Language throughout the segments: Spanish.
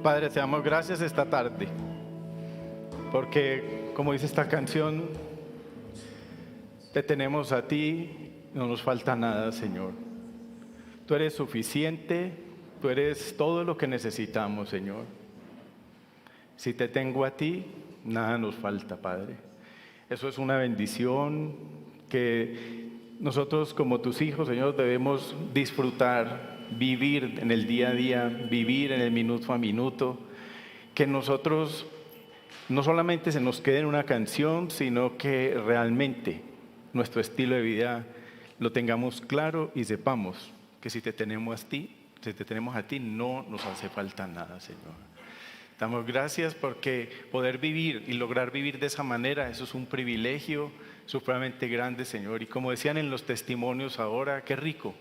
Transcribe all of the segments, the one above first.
Padre, te damos gracias esta tarde, porque como dice esta canción, te tenemos a ti, no nos falta nada, Señor. Tú eres suficiente, tú eres todo lo que necesitamos, Señor. Si te tengo a ti, nada nos falta, Padre. Eso es una bendición que nosotros como tus hijos, Señor, debemos disfrutar, vivir en el día a día, vivir en el minuto a minuto, que nosotros no solamente se nos quede en una canción, sino que realmente nuestro estilo de vida lo tengamos claro y sepamos que si te tenemos a ti, no nos hace falta nada, Señor. Damos gracias porque poder vivir y lograr vivir de esa manera, eso es un privilegio supremamente grande, Señor. Y como decían en los testimonios ahora, qué rico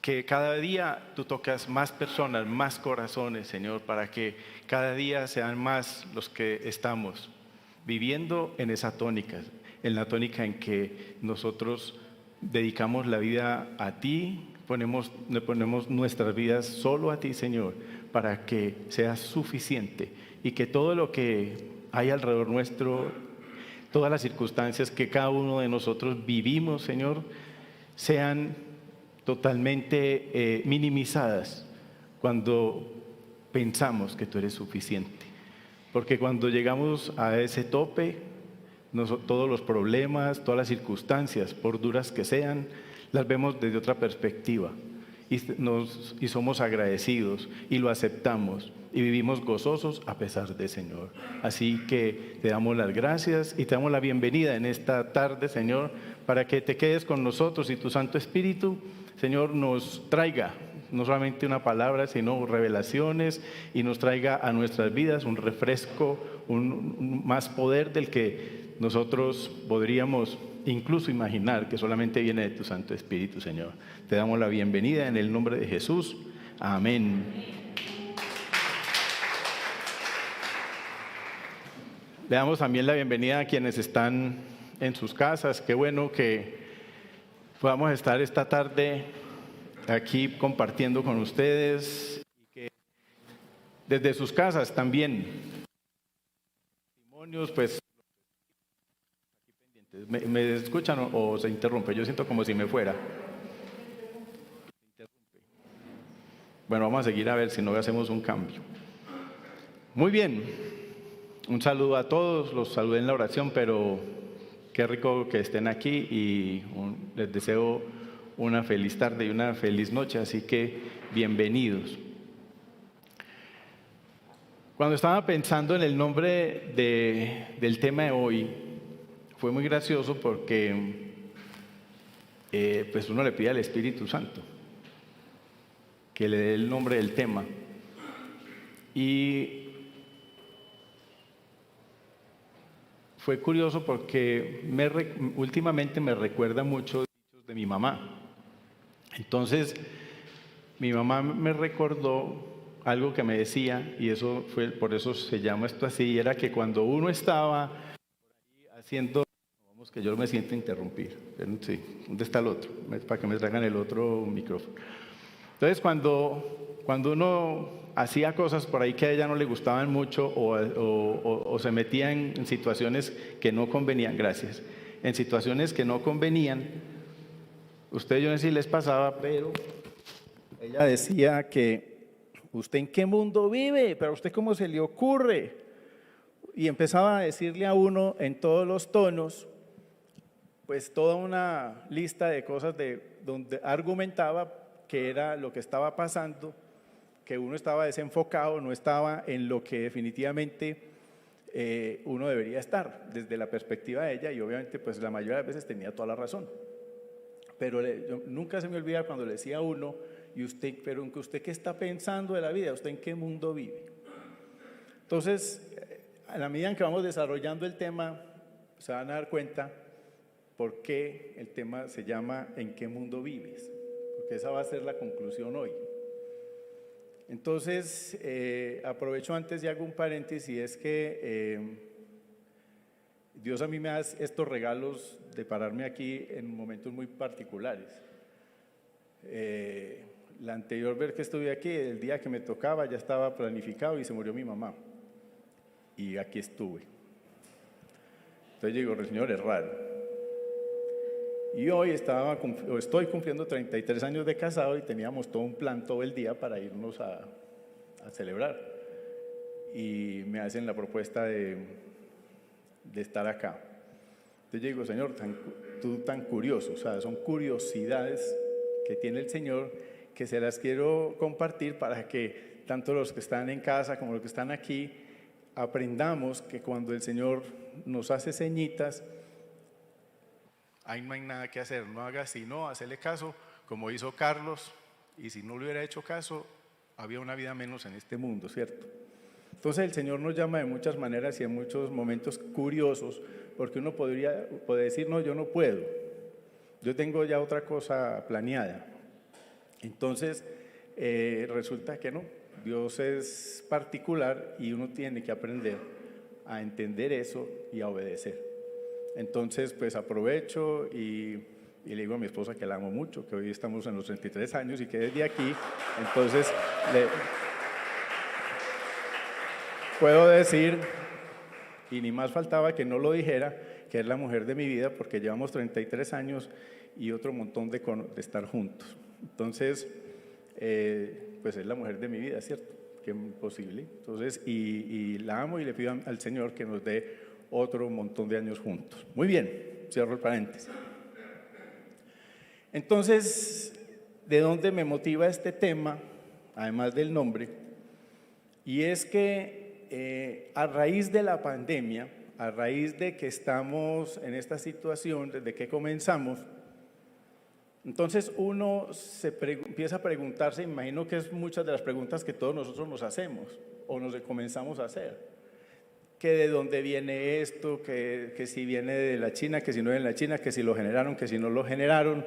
que cada día tú tocas más personas, más corazones, Señor, para que cada día sean más los que estamos viviendo en esa tónica, en la tónica en que nosotros dedicamos la vida a ti, le ponemos nuestras vidas solo a ti, Señor, para que seas suficiente y que todo lo que hay alrededor nuestro, todas las circunstancias que cada uno de nosotros vivimos, Señor, sean totalmente minimizadas cuando pensamos que tú eres suficiente. Porque cuando llegamos a ese tope, todos los problemas, todas las circunstancias, por duras que sean, las vemos desde otra perspectiva y somos agradecidos y lo aceptamos y vivimos gozosos a pesar de, Señor. Así que te damos las gracias y te damos la bienvenida en esta tarde, Señor, para que te quedes con nosotros y tu Santo Espíritu, Señor, nos traiga no solamente una palabra, sino revelaciones y nos traiga a nuestras vidas un refresco, un más poder del que nosotros podríamos incluso imaginar, que solamente viene de tu Santo Espíritu, Señor. Te damos la bienvenida en el nombre de Jesús. Amén. Le damos también la bienvenida a quienes están en sus casas. Qué bueno que podamos estar esta tarde aquí compartiendo con ustedes y que desde sus casas también testimonios, pues ¿me escuchan o se interrumpe? Yo siento como si me fuera. Bueno, vamos a seguir a ver si no hacemos un cambio. Muy bien, un saludo a todos, los saludé en la oración, pero qué rico que estén aquí y les deseo una feliz tarde y una feliz noche, así que bienvenidos. Cuando estaba pensando en el nombre del tema de hoy, fue muy gracioso porque pues uno le pide al Espíritu Santo que le dé el nombre del tema. Y fue curioso porque últimamente me recuerda mucho dichos de mi mamá. Entonces, mi mamá me recordó algo que me decía, y eso fue, por eso se llama esto así, era que cuando uno estaba haciendo, vamos que yo me siento interrumpir, sí, ¿dónde está el otro? Para que me traigan el otro micrófono. Entonces, cuando uno hacía cosas por ahí que a ella no le gustaban mucho o se metía en situaciones que no convenían, gracias, en situaciones que no convenían, ustedes yo no sé si les pasaba, pero ella decía que ¿usted en qué mundo vive? ¿Pero a usted cómo se le ocurre? Y empezaba a decirle a uno en todos los tonos, pues toda una lista de cosas donde argumentaba que era lo que estaba pasando, que uno estaba desenfocado, no estaba en lo que definitivamente uno debería estar desde la perspectiva de ella, y obviamente pues la mayoría de veces tenía toda la razón. Pero nunca se me olvida cuando le decía a uno, y usted, pero ¿usted qué está pensando de la vida? ¿Usted en qué mundo vive? Entonces, a la medida en que vamos desarrollando el tema, se van a dar cuenta por qué el tema se llama ¿en qué mundo vives? Porque esa va a ser la conclusión hoy. Entonces, aprovecho antes y hago un paréntesis, y es que Dios a mí me da estos regalos de pararme aquí en momentos muy particulares. la anterior vez que estuve aquí, el día que me tocaba, ya estaba planificado y se murió mi mamá. Y aquí estuve. Entonces yo digo, Señor, es raro. Y hoy estoy cumpliendo 33 años de casado y teníamos todo un plan todo el día para irnos a celebrar. Y me hacen la propuesta de estar acá. Entonces yo digo, Señor, tú tan curioso, o sea, son curiosidades que tiene el Señor que se las quiero compartir para que tanto los que están en casa como los que están aquí aprendamos que cuando el Señor nos hace señitas, ahí no hay nada que hacer, no haga sino hacerle caso como hizo Carlos, y si no le hubiera hecho caso, había una vida menos en este mundo, ¿cierto? Entonces el Señor nos llama de muchas maneras y en muchos momentos curiosos, porque uno puede decir, no, yo no puedo, yo tengo ya otra cosa planeada. Entonces resulta que no, Dios es particular y uno tiene que aprender a entender eso y a obedecer. Entonces pues aprovecho y le digo a mi esposa que la amo mucho, que hoy estamos en los 33 años y que desde aquí, entonces puedo decir, y ni más faltaba que no lo dijera, que es la mujer de mi vida, porque llevamos 33 años y otro montón de estar juntos. Entonces, pues es la mujer de mi vida, ¿cierto? Que es posible. Entonces, y la amo y le pido al Señor que nos dé otro montón de años juntos. Muy bien, cierro el paréntesis. Entonces, ¿de dónde me motiva este tema? Además del nombre, y es que a raíz de la pandemia, a raíz de que estamos en esta situación, desde que comenzamos, entonces uno empieza a preguntarse, imagino que es muchas de las preguntas que todos nosotros nos hacemos o nos comenzamos a hacer, que de dónde viene esto, que si viene de la China, que si no viene de la China, que si lo generaron, que si no lo generaron,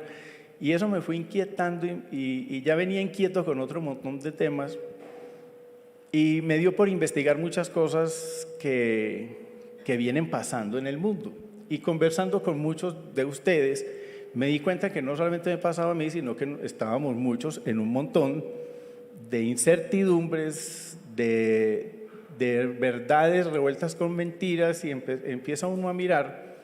y eso me fue inquietando y ya venía inquieto con otro montón de temas y me dio por investigar muchas cosas que vienen pasando en el mundo, y conversando con muchos de ustedes me di cuenta que no solamente me pasaba a mí, sino que estábamos muchos en un montón de incertidumbres, de verdades revueltas con mentiras, y empieza uno a mirar,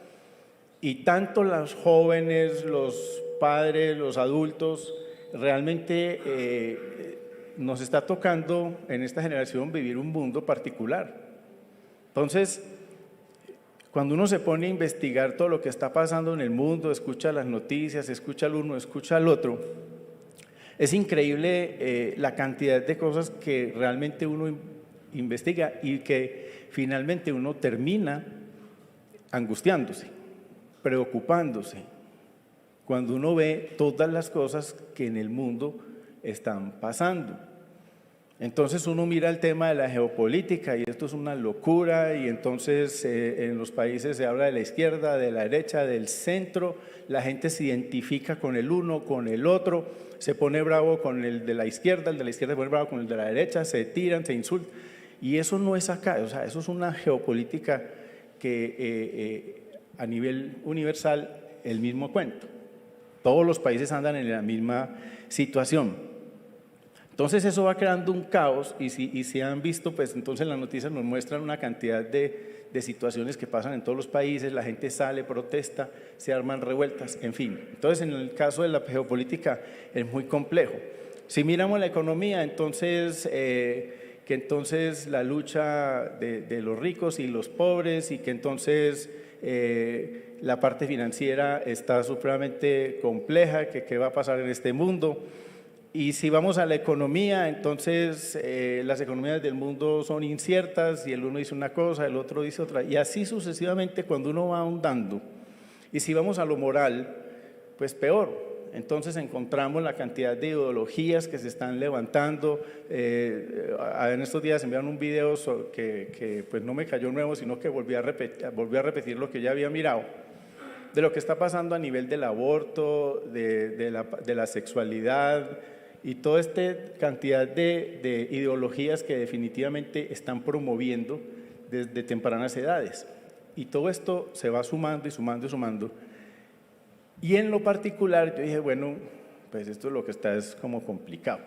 y tanto los jóvenes, los padres, los adultos, realmente nos está tocando en esta generación vivir un mundo particular. Entonces, cuando uno se pone a investigar todo lo que está pasando en el mundo, escucha las noticias, escucha al uno, escucha al otro, es increíble la cantidad de cosas que realmente uno investiga y que finalmente uno termina angustiándose, preocupándose, cuando uno ve todas las cosas que en el mundo están pasando. Entonces uno mira el tema de la geopolítica y esto es una locura, y entonces en los países se habla de la izquierda, de la derecha, del centro, la gente se identifica con el uno, con el otro, se pone bravo con el de la izquierda se pone bravo con el de la derecha, se tiran, se insultan, y eso no es acá, o sea, eso es una geopolítica que a nivel universal el mismo cuento, todos los países andan en la misma situación. Entonces eso va creando un caos, y si han visto, pues entonces las noticias nos muestran una cantidad de situaciones que pasan en todos los países, la gente sale, protesta, se arman revueltas, en fin. Entonces en el caso de la geopolítica es muy complejo. Si miramos la economía, entonces que entonces la lucha de los ricos y los pobres, y que entonces la parte financiera está supremamente compleja, que qué va a pasar en este mundo. Y si vamos a la economía, entonces las economías del mundo son inciertas, y el uno dice una cosa, el otro dice otra, y así sucesivamente cuando uno va ahondando. Y si vamos a lo moral, pues peor. Entonces encontramos la cantidad de ideologías que se están levantando. En estos días enviaron un video que pues no me cayó nuevo, sino que volví a repetir lo que ya había mirado, de lo que está pasando a nivel del aborto, de la sexualidad, y toda esta cantidad de ideologías que definitivamente están promoviendo desde tempranas edades. Y todo esto se va sumando y sumando y sumando. Y en lo particular yo dije, bueno, pues esto es lo que está es como complicado.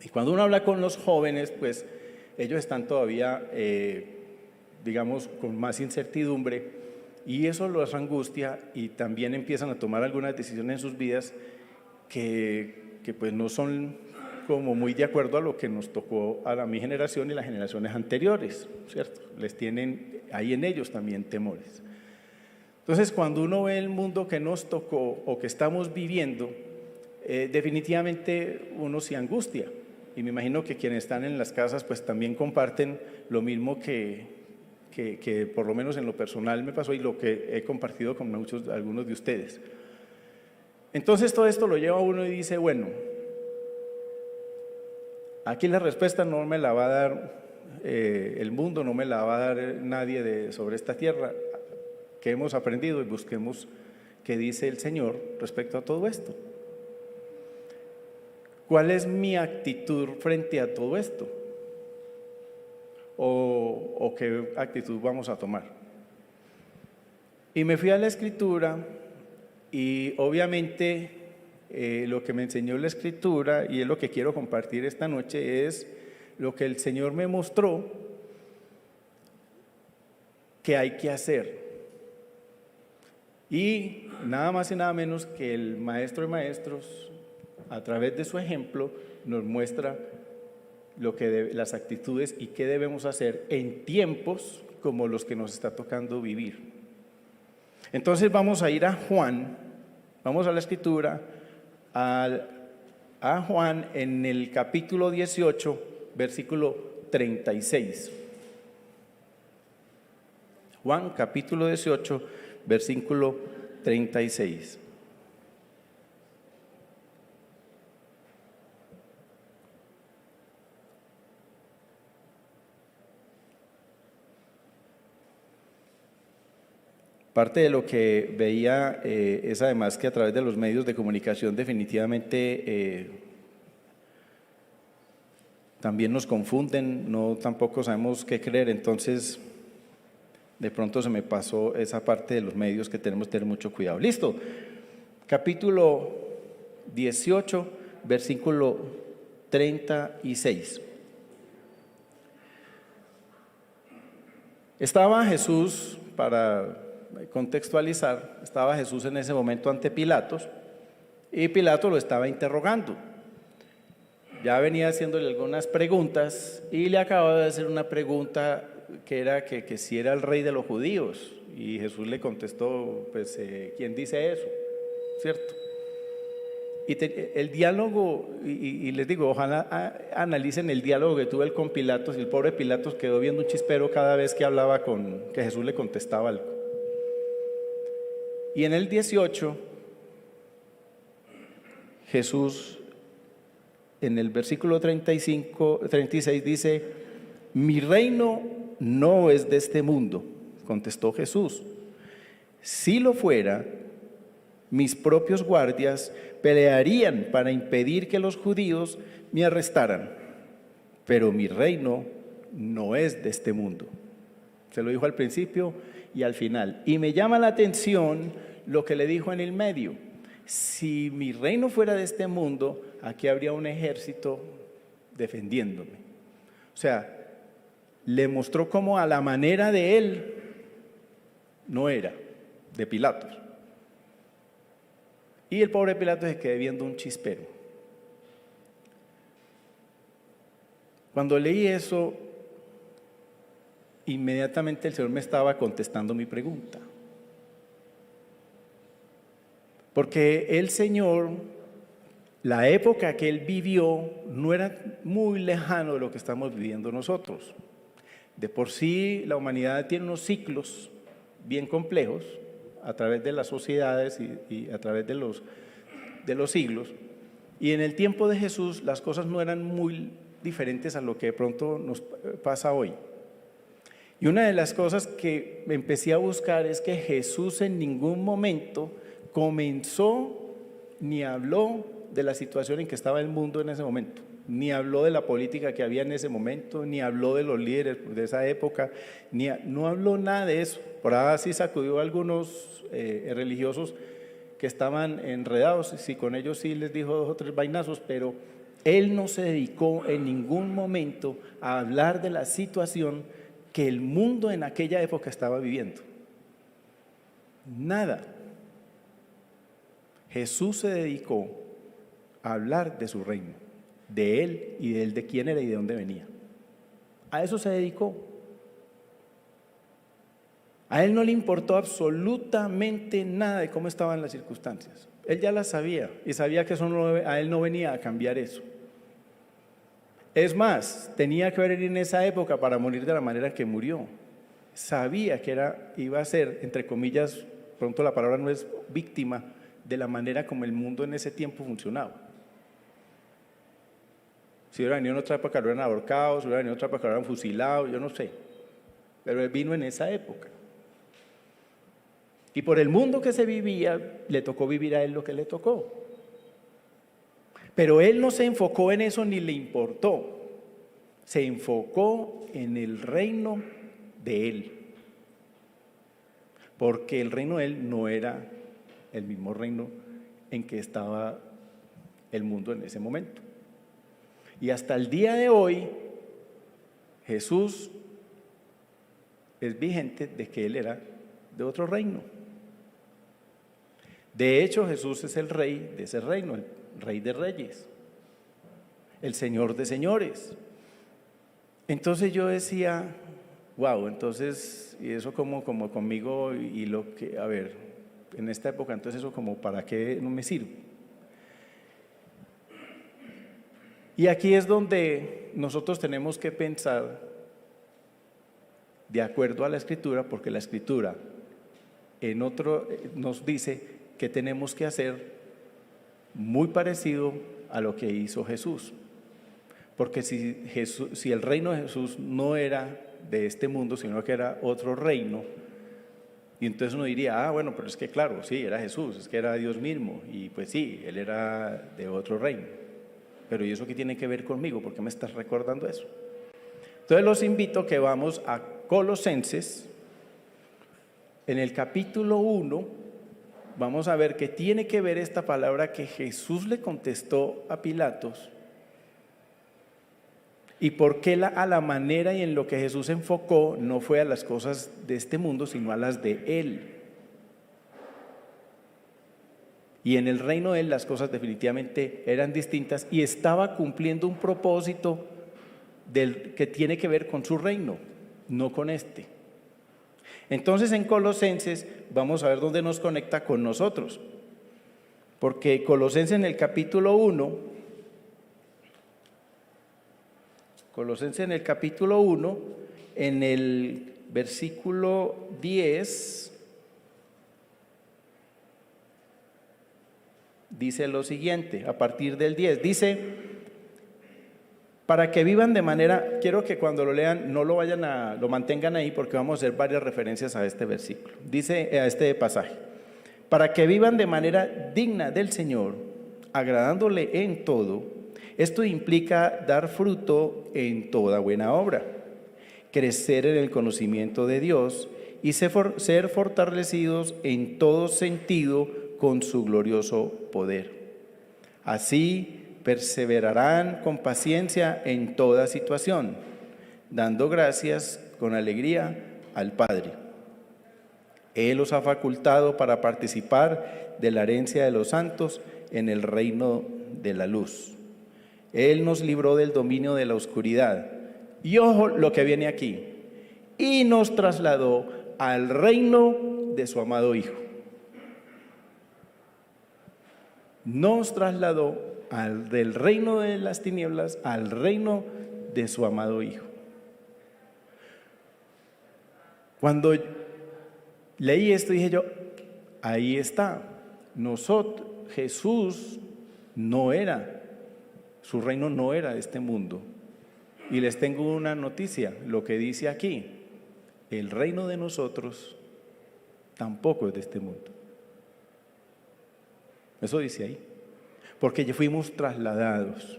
Y cuando uno habla con los jóvenes, pues ellos están todavía, digamos, con más incertidumbre, y eso los angustia, y también empiezan a tomar algunas decisiones en sus vidas que pues no son como muy de acuerdo a lo que nos tocó a mi generación y las generaciones anteriores, ¿cierto? Les tienen ahí en ellos también temores. Entonces, cuando uno ve el mundo que nos tocó o que estamos viviendo, definitivamente uno se angustia. Y me imagino que quienes están en las casas pues también comparten lo mismo que por lo menos en lo personal me pasó y lo que he compartido con algunos de ustedes. Entonces todo esto lo lleva a uno y dice, bueno, aquí la respuesta no me la va a dar el mundo, no me la va a dar nadie sobre esta tierra. ¿Qué hemos aprendido? Y busquemos qué dice el Señor respecto a todo esto. ¿Cuál es mi actitud frente a todo esto? ¿O qué actitud vamos a tomar? Y me fui a la Escritura y obviamente lo que me enseñó la Escritura, y es lo que quiero compartir esta noche, es lo que el Señor me mostró que hay que hacer. Y nada más y nada menos que el Maestro de Maestros, a través de su ejemplo, nos muestra las actitudes y qué debemos hacer en tiempos como los que nos está tocando vivir. Entonces vamos a ir a Juan, vamos a la Escritura, a Juan en el capítulo 18, versículo 36. Juan capítulo 18, versículo 36. Parte de lo que veía es además que a través de los medios de comunicación definitivamente también nos confunden, no tampoco sabemos qué creer, entonces de pronto se me pasó esa parte de los medios que tenemos que tener mucho cuidado. Listo, capítulo 18, versículo 36. Estaba Jesús, para contextualizar, estaba Jesús en ese momento ante Pilatos y Pilato lo estaba interrogando. Ya venía haciéndole algunas preguntas y le acababa de hacer una pregunta que era que si era el rey de los judíos, y Jesús le contestó, pues, ¿quién dice eso? ¿Cierto? Y el diálogo, y les digo, ojalá analicen el diálogo que tuve con Pilatos, y el pobre Pilatos quedó viendo un chispero cada vez que hablaba que Jesús le contestaba algo. Y en el 18, Jesús, en el versículo 36 dice, mi reino no es de este mundo, contestó Jesús. Si lo fuera, mis propios guardias pelearían para impedir que los judíos me arrestaran, pero mi reino no es de este mundo. Se lo dijo al principio y al final. Y me llama la atención lo que le dijo en el medio. Si mi reino fuera de este mundo, aquí habría un ejército defendiéndome. O sea, le mostró cómo a la manera de él no era, de Pilatos. Y el pobre Pilato se quedó viendo un chispero. Cuando leí eso, inmediatamente el Señor me estaba contestando mi pregunta. Porque el Señor, la época que Él vivió no era muy lejano de lo que estamos viviendo nosotros. De por sí la humanidad tiene unos ciclos bien complejos a través de las sociedades y a través de los siglos. Y en el tiempo de Jesús las cosas no eran muy diferentes a lo que de pronto nos pasa hoy. Y una de las cosas que empecé a buscar es que Jesús en ningún momento comenzó ni habló de la situación en que estaba el mundo en ese momento, ni habló de la política que había en ese momento, ni habló de los líderes de esa época, no habló nada de eso. Por ahí sí sacudió a algunos religiosos que estaban enredados, sí, con ellos sí les dijo 2 o 3 vainazos, pero él no se dedicó en ningún momento a hablar de la situación que el mundo en aquella época estaba viviendo. Nada. Jesús se dedicó a hablar de su reino, de él y de él, de quién era y de dónde venía. A eso se dedicó. A él no le importó absolutamente nada de cómo estaban las circunstancias. Él ya las sabía y sabía que a él no venía a cambiar eso. Es más, tenía que venir en esa época para morir de la manera que murió. Sabía que iba a ser, entre comillas, pronto la palabra no es víctima, de la manera como el mundo en ese tiempo funcionaba. Si hubiera venido en otra época lo hubieran ahorcado, si hubiera venido en otra época lo hubieran fusilado, yo no sé. Pero él vino en esa época. Y por el mundo que se vivía, le tocó vivir a él lo que le tocó. Pero él no se enfocó en eso ni le importó. Se enfocó en el reino de él. Porque el reino de él no era el mismo reino en que estaba el mundo en ese momento. Y hasta el día de hoy, Jesús es vigente de que él era de otro reino. De hecho, Jesús es el rey de ese reino, el rey de reyes, el señor de señores. Entonces yo decía, wow, entonces, y eso como conmigo, y lo que, a ver, en esta época, entonces eso como para qué no me sirve. Y aquí es donde nosotros tenemos que pensar de acuerdo a la Escritura, porque la Escritura en otro nos dice que tenemos que hacer muy parecido a lo que hizo Jesús. Porque si el reino de Jesús no era de este mundo, sino que era otro reino, y entonces uno diría, bueno, pero es que claro, sí, era Jesús, es que era Dios mismo, y pues sí, él era de otro reino. Pero ¿y eso qué tiene que ver conmigo? ¿Por qué me estás recordando eso? Entonces los invito a que vamos a Colosenses, en el capítulo 1, vamos a ver qué tiene que ver esta palabra que Jesús le contestó a Pilatos y por qué a la manera y en lo que Jesús enfocó no fue a las cosas de este mundo, sino a las de Él. Y en el reino de Él las cosas definitivamente eran distintas y estaba cumpliendo un propósito que tiene que ver con su reino, no con este. Entonces en Colosenses vamos a ver dónde nos conecta con nosotros, porque Colosenses en el capítulo 1, en el versículo 10, dice lo siguiente, a partir del 10, dice, para que vivan de manera, quiero que cuando lo lean no lo mantengan ahí porque vamos a hacer varias referencias a este versículo, dice a este pasaje, para que vivan de manera digna del Señor, agradándole en todo. Esto implica dar fruto en toda buena obra, crecer en el conocimiento de Dios y ser fortalecidos en todo sentido con su glorioso poder. Así perseverarán con paciencia en toda situación, dando gracias con alegría al Padre. Él los ha facultado para participar de la herencia de los santos en el reino de la luz. Él nos libró del dominio de la oscuridad. Y ojo lo que viene aquí. Y nos trasladó al reino de su amado Hijo. Nos trasladó del reino de las tinieblas al reino de su amado Hijo. Cuando leí esto dije yo, ahí está. Jesús no era, su reino no era de este mundo. Y les tengo una noticia, lo que dice aquí, el reino de nosotros tampoco es de este mundo. Eso dice ahí. Porque ya fuimos trasladados.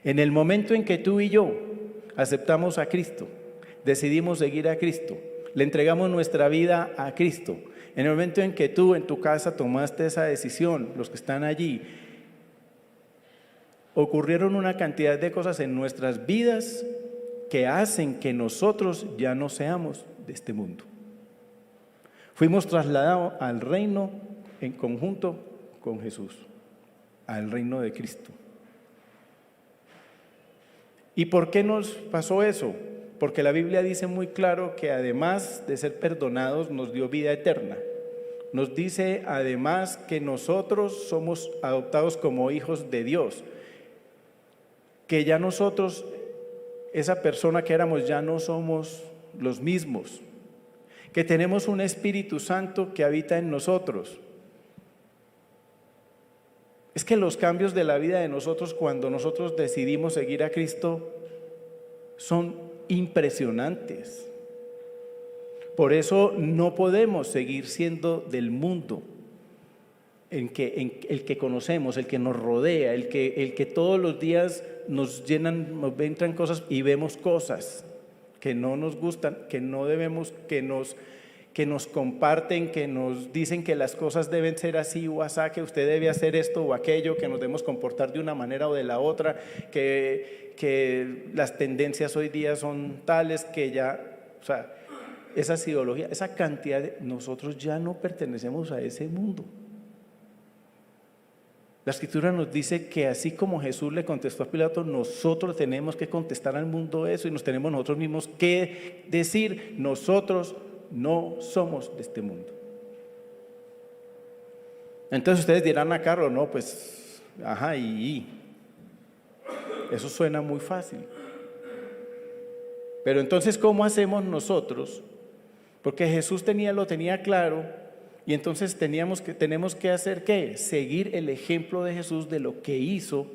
En el momento en que tú y yo aceptamos a Cristo, decidimos seguir a Cristo le entregamos nuestra vida a Cristo. En el momento en que tú en tu casa tomaste esa decisión, los que están allí, ocurrieron una cantidad de cosas en nuestras vidas que hacen que nosotros ya no seamos de este mundo. Fuimos trasladados al reino en conjunto con Jesús, al reino de Cristo. ¿Y por qué nos pasó eso? Porque la Biblia dice muy claro que además de ser perdonados nos dio vida eterna. Nos dice además que nosotros somos adoptados como hijos de Dios, que ya nosotros, esa persona que éramos, ya no somos los mismos, que tenemos un Espíritu Santo que habita en nosotros. Es que los cambios de la vida de nosotros cuando nosotros decidimos seguir a Cristo son impresionantes. Por eso no podemos seguir siendo del mundo, el que conocemos, el que nos rodea, el que todos los días nos llenan, nos entran cosas y vemos cosas que no nos gustan, que no debemos, que nos comparten, que nos dicen que las cosas deben ser así o asá, que usted debe hacer esto o aquello, que nos debemos comportar de una manera o de la otra, que las tendencias hoy día son tales que ya, o sea, esa ideología, esa cantidad nosotros ya no pertenecemos a ese mundo. La Escritura nos dice que así como Jesús le contestó a Pilato, nosotros tenemos que contestar al mundo eso y nos tenemos nosotros mismos que decir, nosotros no somos de este mundo. Entonces ustedes dirán a Carlos, no, pues, ajá, y eso suena muy fácil. Pero entonces, ¿cómo hacemos nosotros? Porque Jesús lo tenía claro, y entonces tenemos que hacer ¿qué? Seguir el ejemplo de Jesús, de lo que hizo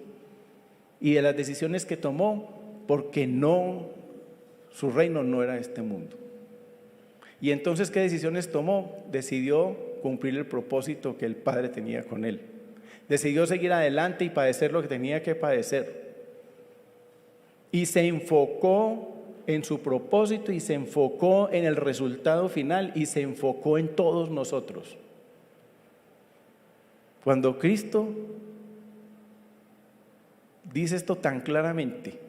y de las decisiones que tomó, porque su reino no era este mundo. Y entonces, ¿qué decisiones tomó? Decidió cumplir el propósito que el Padre tenía con él. Decidió seguir adelante y padecer lo que tenía que padecer. Y se enfocó en su propósito y se enfocó en el resultado final y se enfocó en todos nosotros. Cuando Cristo dice esto tan claramente,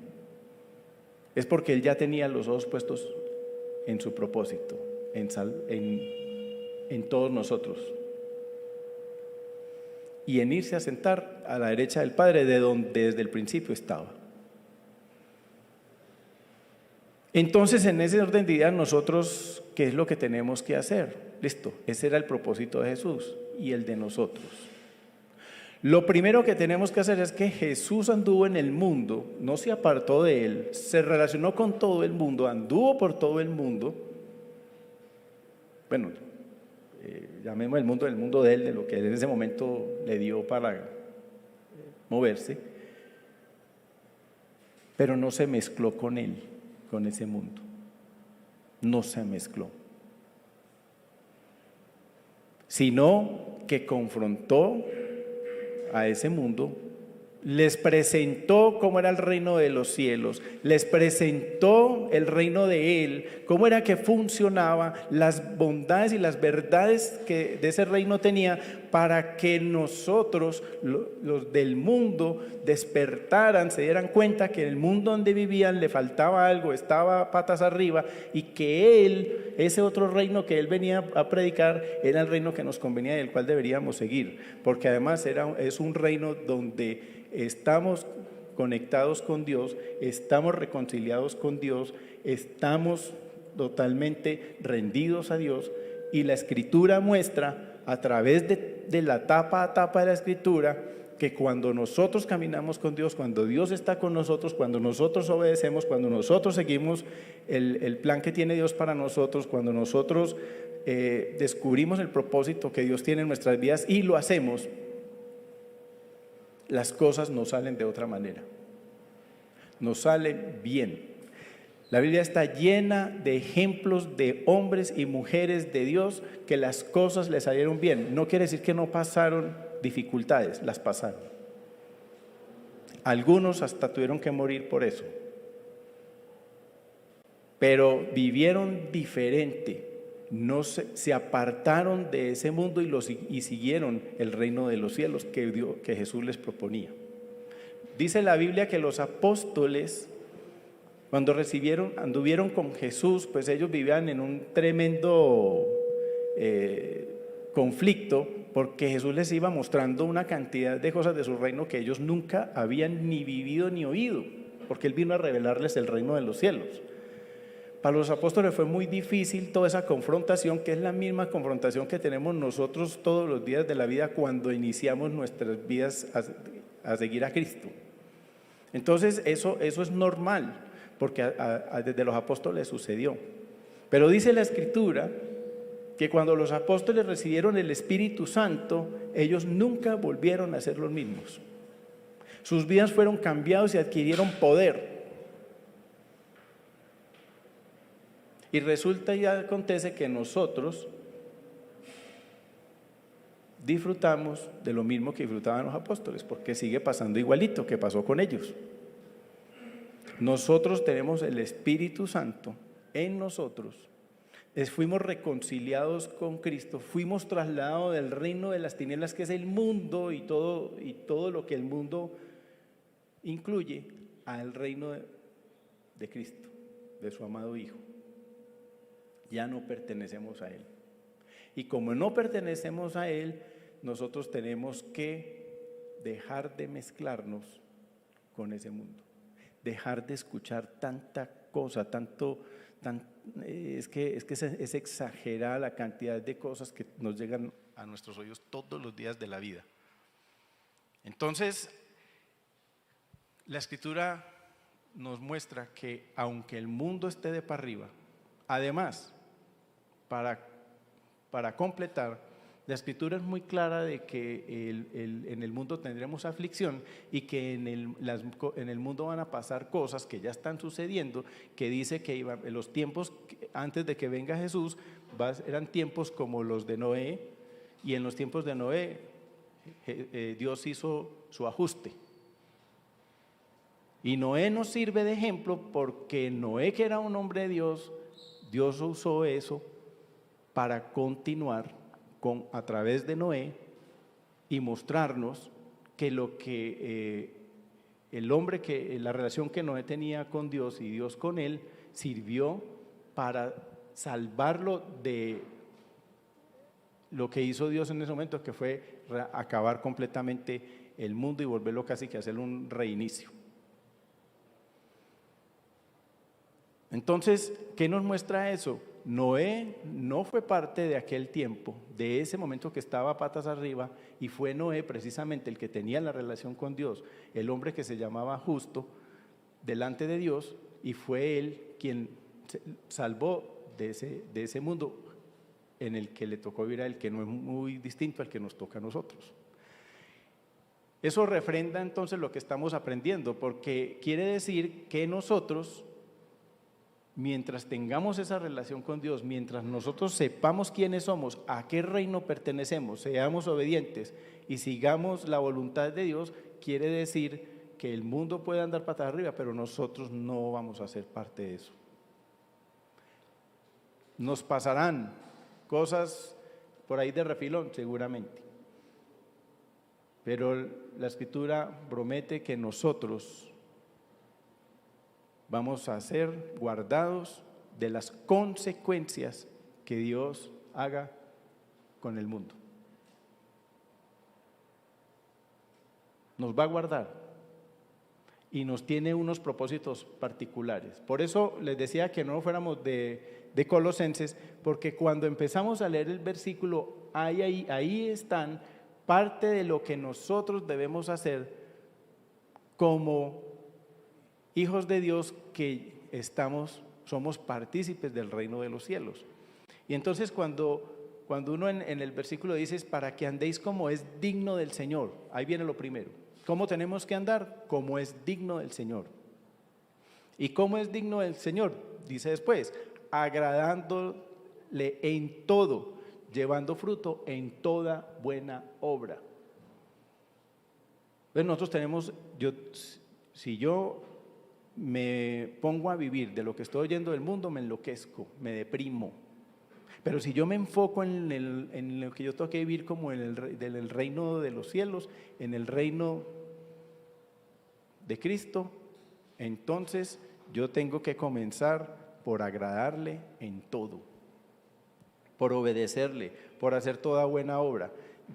es porque Él ya tenía los ojos puestos en su propósito, en todos nosotros, y en irse a sentar a la derecha del Padre, de donde desde el principio estaba. Entonces, en ese orden de ideas, nosotros, ¿qué es lo que tenemos que hacer? Listo, ese era el propósito de Jesús y el de nosotros. Lo primero que tenemos que hacer es que Jesús anduvo en el mundo, no se apartó de él, se relacionó con todo el mundo, anduvo por todo el mundo. Bueno, llamemos el mundo de él, de lo que en ese momento le dio para moverse, pero no se mezcló con él, con ese mundo, no se mezcló, sino que confrontó a ese mundo, les presentó cómo era el reino de los cielos, les presentó el reino de Él, cómo era que funcionaba, las bondades y las verdades que de ese reino tenía, para que nosotros, los del mundo, despertaran, se dieran cuenta que en el mundo donde vivían le faltaba algo, estaba patas arriba, y que Él, ese otro reino que Él venía a predicar, era el reino que nos convenía y el cual deberíamos seguir, porque además es un reino donde estamos conectados con Dios, estamos reconciliados con Dios, estamos totalmente rendidos a Dios, y la Escritura muestra a través de la tapa a tapa de la Escritura que cuando nosotros caminamos con Dios, cuando Dios está con nosotros, cuando nosotros obedecemos, cuando nosotros seguimos el plan que tiene Dios para nosotros, cuando nosotros descubrimos el propósito que Dios tiene en nuestras vidas y lo hacemos, las cosas nos salen de otra manera, nos salen bien. La Biblia está llena de ejemplos de hombres y mujeres de Dios que las cosas les salieron bien. No quiere decir que no pasaron dificultades, las pasaron. Algunos hasta tuvieron que morir por eso. pero vivieron diferente. No se apartaron de ese mundo y siguieron el reino de los cielos que Jesús les proponía. Dice la Biblia que los apóstoles, cuando anduvieron con Jesús, pues ellos vivían en un tremendo conflicto, porque Jesús les iba mostrando una cantidad de cosas de su reino que ellos nunca habían ni vivido ni oído, porque Él vino a revelarles el reino de los cielos. Para los apóstoles fue muy difícil toda esa confrontación, que es la misma confrontación que tenemos nosotros todos los días de la vida cuando iniciamos nuestras vidas a seguir a Cristo. Entonces eso es normal, porque desde los apóstoles sucedió. Pero dice la Escritura que cuando los apóstoles recibieron el Espíritu Santo, ellos nunca volvieron a ser los mismos. Sus vidas fueron cambiadas y adquirieron poder. Y resulta y acontece que nosotros disfrutamos de lo mismo que disfrutaban los apóstoles, porque sigue pasando igualito que pasó con ellos. Nosotros tenemos el Espíritu Santo en nosotros. Fuimos reconciliados con Cristo, fuimos trasladados del reino de las tinieblas, que es el mundo y todo lo que el mundo incluye, al reino de Cristo, de su amado Hijo. Ya no pertenecemos a Él. Y como no pertenecemos a Él, nosotros tenemos que dejar de mezclarnos con ese mundo, dejar de escuchar tanta cosa, es que es exagerada la cantidad de cosas que nos llegan a nuestros oídos todos los días de la vida. Entonces, la Escritura nos muestra que aunque el mundo esté de para arriba, además, para completar, la Escritura es muy clara de que en el mundo tendremos aflicción y que en el mundo van a pasar cosas que ya están sucediendo, que dice que en los tiempos antes de que venga Jesús eran tiempos como los de Noé, y en los tiempos de Noé Dios hizo su ajuste. Y Noé nos sirve de ejemplo porque Noé, que era un hombre de Dios, Dios usó eso para continuar a través de Noé y mostrarnos que la relación que Noé tenía con Dios y Dios con él sirvió para salvarlo de lo que hizo Dios en ese momento, que fue acabar completamente el mundo y volverlo casi que a hacer un reinicio. Entonces, ¿qué nos muestra eso? Noé no fue parte de aquel tiempo, de ese momento que estaba patas arriba, y fue Noé precisamente el que tenía la relación con Dios, el hombre que se llamaba justo delante de Dios, y fue él quien salvó de ese mundo en el que le tocó vivir a él, que no es muy distinto al que nos toca a nosotros. Eso refrenda entonces lo que estamos aprendiendo, porque quiere decir que nosotros, mientras tengamos esa relación con Dios, mientras nosotros sepamos quiénes somos, a qué reino pertenecemos, seamos obedientes y sigamos la voluntad de Dios, quiere decir que el mundo puede andar patas arriba, pero nosotros no vamos a ser parte de eso. Nos pasarán cosas por ahí de refilón, seguramente, pero la Escritura promete que nosotros vamos a ser guardados de las consecuencias que Dios haga con el mundo. Nos va a guardar y nos tiene unos propósitos particulares. Por eso les decía que no fuéramos de Colosenses, porque cuando empezamos a leer el versículo, ahí están parte de lo que nosotros debemos hacer como hijos de Dios, que somos partícipes del reino de los cielos. Y entonces cuando uno en el versículo dice, para que andéis como es digno del Señor, ahí viene lo primero. ¿Cómo tenemos que andar? Como es digno del Señor. ¿Y cómo es digno del Señor? Dice después, agradándole en todo, llevando fruto en toda buena obra. Entonces nosotros tenemos, si yo me pongo a vivir de lo que estoy oyendo del mundo, me enloquezco, me deprimo. Pero si yo me enfoco en lo que yo tengo que vivir como en el reino de los cielos, en el reino de Cristo, entonces yo tengo que comenzar por agradarle en todo, por obedecerle, por hacer toda buena obra.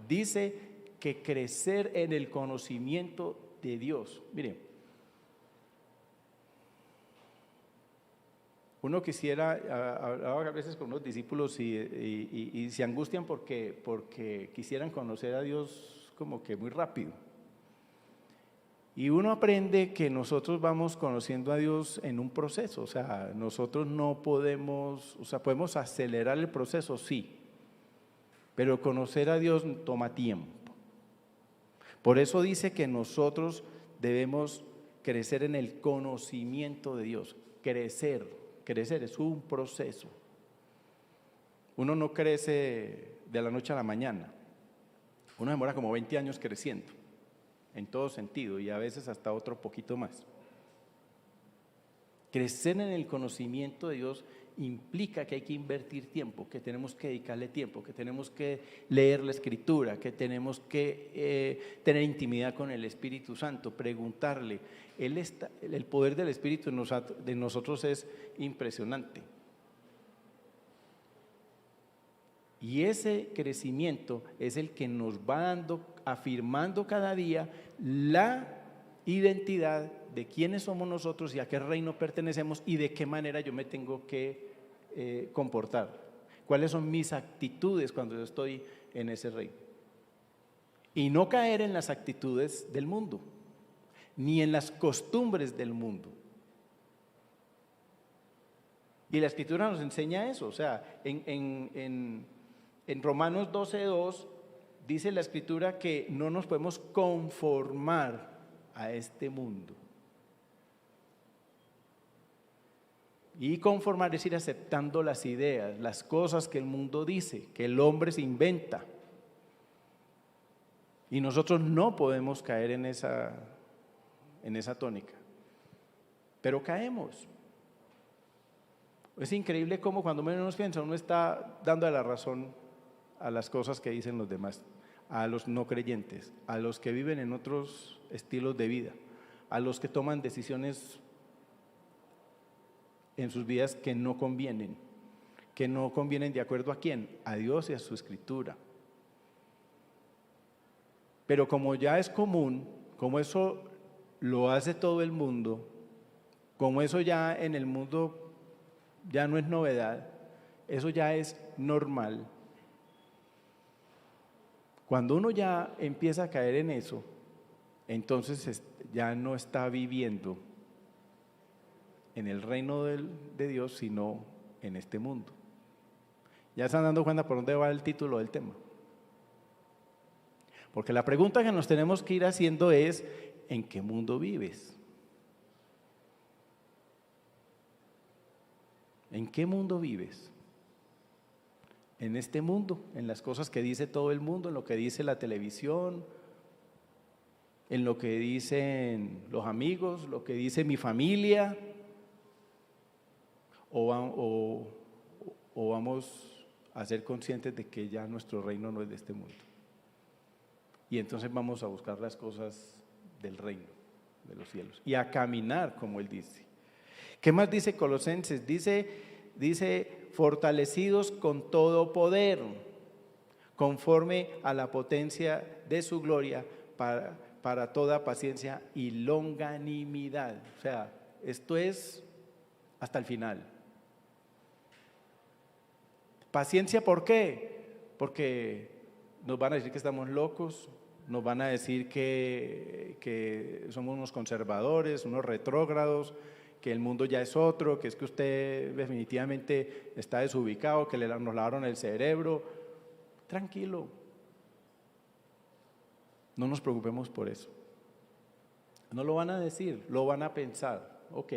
Dice que crecer en el conocimiento de Dios. Miren, uno quisiera, hablaba a veces con unos discípulos y se angustian porque quisieran conocer a Dios como que muy rápido. Y uno aprende que nosotros vamos conociendo a Dios en un proceso, o sea, nosotros no podemos, o sea, podemos acelerar el proceso, sí, pero conocer a Dios toma tiempo. Por eso dice que nosotros debemos crecer en el conocimiento de Dios, crecer es un proceso. Uno no crece de la noche a la mañana, uno demora como 20 años creciendo, en todo sentido, y a veces hasta otro poquito más. Crecer en el conocimiento de Dios implica que hay que invertir tiempo, que tenemos que dedicarle tiempo, que tenemos que leer la Escritura, que tenemos que tener intimidad con el Espíritu Santo, preguntarle. El poder del Espíritu de nosotros es impresionante. Y ese crecimiento es el que nos va dando, afirmando cada día la identidad de quiénes somos nosotros y a qué reino pertenecemos y de qué manera yo me tengo que comportar. ¿Cuáles son mis actitudes cuando yo estoy en ese reino? Y no caer en las actitudes del mundo, ni en las costumbres del mundo. Y la Escritura nos enseña eso, o sea, en Romanos 12:2 dice la Escritura que no nos podemos conformar a este mundo. Y conformar es ir aceptando las ideas, las cosas que el mundo dice, que el hombre se inventa. Y nosotros no podemos caer en esa tónica, pero caemos. Es increíble cómo cuando menos piensa uno está dando la razón a las cosas que dicen los demás, a los no creyentes, a los que viven en otros estilos de vida, a los que toman decisiones en sus vidas que no convienen de acuerdo a quién, a Dios y a su Escritura. Pero como ya es común, como eso lo hace todo el mundo, como eso ya en el mundo ya no es novedad, eso ya es normal. Cuando uno ya empieza a caer en eso, entonces ya no está viviendo en el reino de Dios, sino en este mundo. ¿Ya están dando cuenta por dónde va el título del tema? Porque la pregunta que nos tenemos que ir haciendo es, ¿en qué mundo vives? ¿En qué mundo vives? En este mundo, en las cosas que dice todo el mundo, en lo que dice la televisión, en lo que dicen los amigos, lo que dice mi familia, o vamos a ser conscientes de que ya nuestro reino no es de este mundo. Y entonces vamos a buscar las cosas del reino, de los cielos, y a caminar como Él dice. ¿Qué más dice Colosenses? Dice, fortalecidos con todo poder, conforme a la potencia de su gloria, para toda paciencia y longanimidad. O sea, esto es hasta el final. Paciencia, ¿por qué? Porque nos van a decir que estamos locos, nos van a decir que somos unos conservadores, unos retrógrados, que el mundo ya es otro, que es que usted definitivamente está desubicado, que nos lavaron el cerebro. Tranquilo, no nos preocupemos por eso. No lo van a decir, lo van a pensar, ok.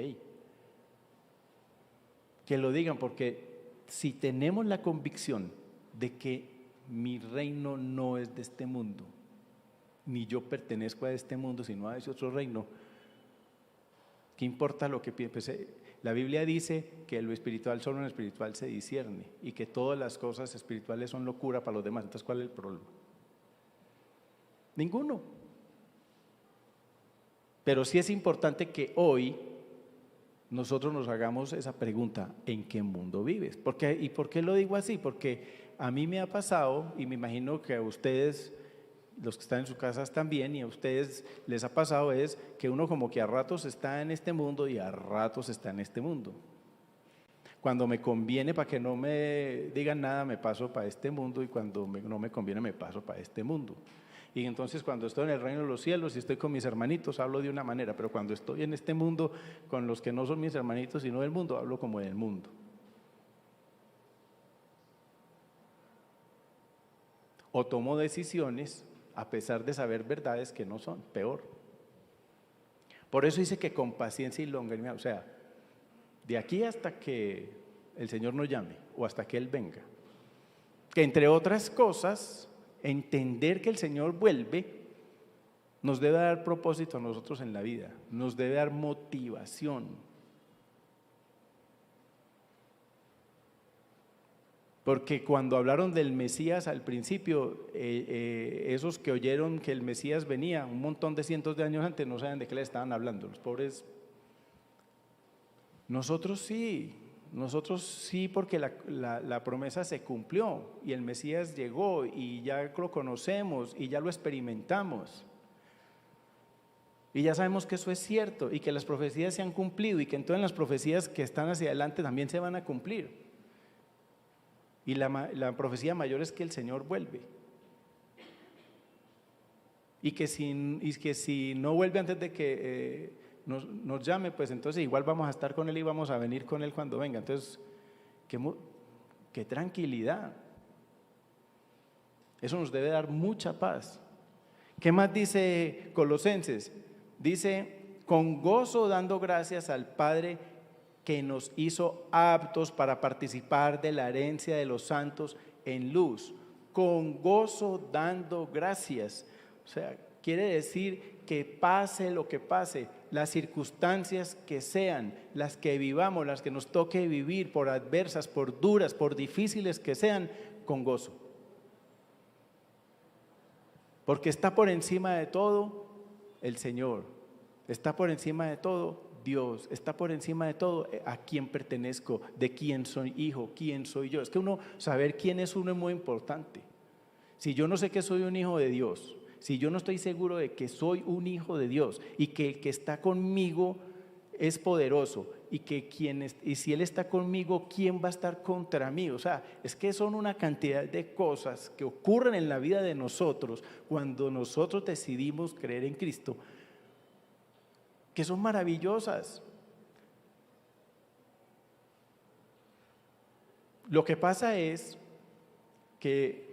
Que lo digan, porque si tenemos la convicción de que mi reino no es de este mundo, ni yo pertenezco a este mundo, sino a ese otro reino, ¿Qué importa lo que piense? La Biblia dice que lo espiritual solo en lo espiritual se discierne y que todas las cosas espirituales son locura para los demás. Entonces, ¿cuál es el problema? Ninguno. Pero sí es importante que hoy nosotros nos hagamos esa pregunta: ¿en qué mundo vives? ¿Y por qué lo digo así? Porque a mí me ha pasado, y me imagino que a ustedes, los que están en sus casas también, y a ustedes les ha pasado, es que uno como que a ratos está en este mundo y a ratos está en este mundo. Cuando me conviene, para que no me digan nada, me paso para este mundo, y cuando no me conviene, me paso para este mundo. Y entonces cuando estoy en el reino de los cielos y estoy con mis hermanitos, hablo de una manera, pero cuando estoy en este mundo con los que no son mis hermanitos sino del mundo, hablo como del mundo. O tomo decisiones a pesar de saber verdades que no son, peor. Por eso dice que con paciencia y longanimidad, o sea, de aquí hasta que el Señor nos llame o hasta que Él venga, que entre otras cosas, entender que el Señor vuelve nos debe dar propósito a nosotros en la vida, nos debe dar motivación. Porque cuando hablaron del Mesías al principio, esos que oyeron que el Mesías venía un montón de cientos de años antes, no saben de qué le estaban hablando, los pobres. Nosotros sí, porque la promesa se cumplió y el Mesías llegó y ya lo conocemos y ya lo experimentamos. Y ya sabemos que eso es cierto y que las profecías se han cumplido y que entonces las profecías que están hacia adelante también se van a cumplir. Y la profecía mayor es que el Señor vuelve. Y que si no vuelve antes de que nos llame, pues entonces igual vamos a estar con Él y vamos a venir con Él cuando venga. Entonces, qué tranquilidad. Eso nos debe dar mucha paz. ¿Qué más dice Colosenses? Dice: con gozo dando gracias al Padre que nos hizo aptos para participar de la herencia de los santos en luz. Con gozo dando gracias. O sea, quiere decir que pase lo que pase, las circunstancias que sean, las que vivamos, las que nos toque vivir, por adversas, por duras, por difíciles que sean, con gozo. Porque está por encima de todo el Señor, está por encima de todo Dios, está por encima de todo a quién pertenezco, de quién soy hijo, quién soy yo. Es que saber quién es uno es muy importante. Si yo no sé que soy un hijo de Dios, si yo no estoy seguro de que soy un hijo de Dios y que el que está conmigo es poderoso y si Él está conmigo, ¿quién va a estar contra mí? O sea, es que son una cantidad de cosas que ocurren en la vida de nosotros cuando nosotros decidimos creer en Cristo, que son maravillosas. Lo que pasa es que,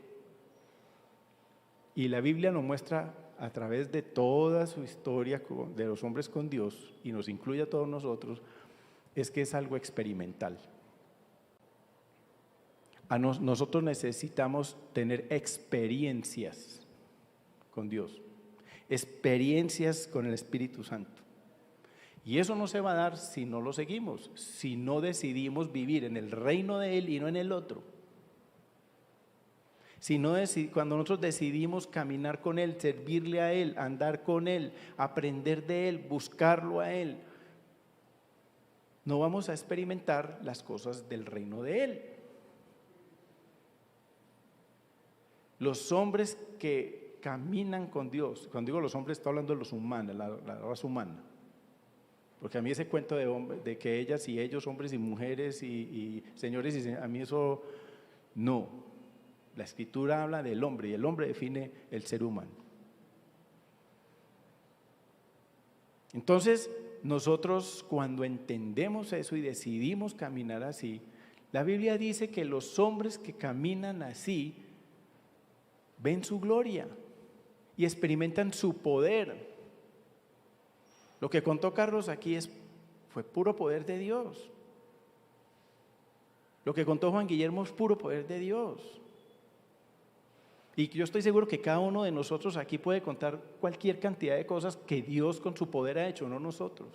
y la Biblia nos muestra a través de toda su historia de los hombres con Dios, y nos incluye a todos nosotros, es que es algo experimental. Nosotros necesitamos tener experiencias con Dios, experiencias con el Espíritu Santo. Y eso no se va a dar si no lo seguimos, si no decidimos vivir en el reino de Él y no en el otro. Cuando nosotros decidimos caminar con Él, servirle a Él, andar con Él, aprender de Él, buscarlo a Él, no vamos a experimentar las cosas del reino de Él. Los hombres que caminan con Dios, cuando digo los hombres estoy hablando de los humanos, la raza humana, porque a mí ese cuento de que ellas y ellos, hombres y mujeres y señores, a mí eso no. La Escritura habla del hombre y el hombre define el ser humano. Entonces, nosotros cuando entendemos eso y decidimos caminar así, la Biblia dice que los hombres que caminan así ven su gloria y experimentan su poder. Lo que contó Carlos aquí fue puro poder de Dios. Lo que contó Juan Guillermo es puro poder de Dios. Y yo estoy seguro que cada uno de nosotros aquí puede contar cualquier cantidad de cosas que Dios con su poder ha hecho, no nosotros.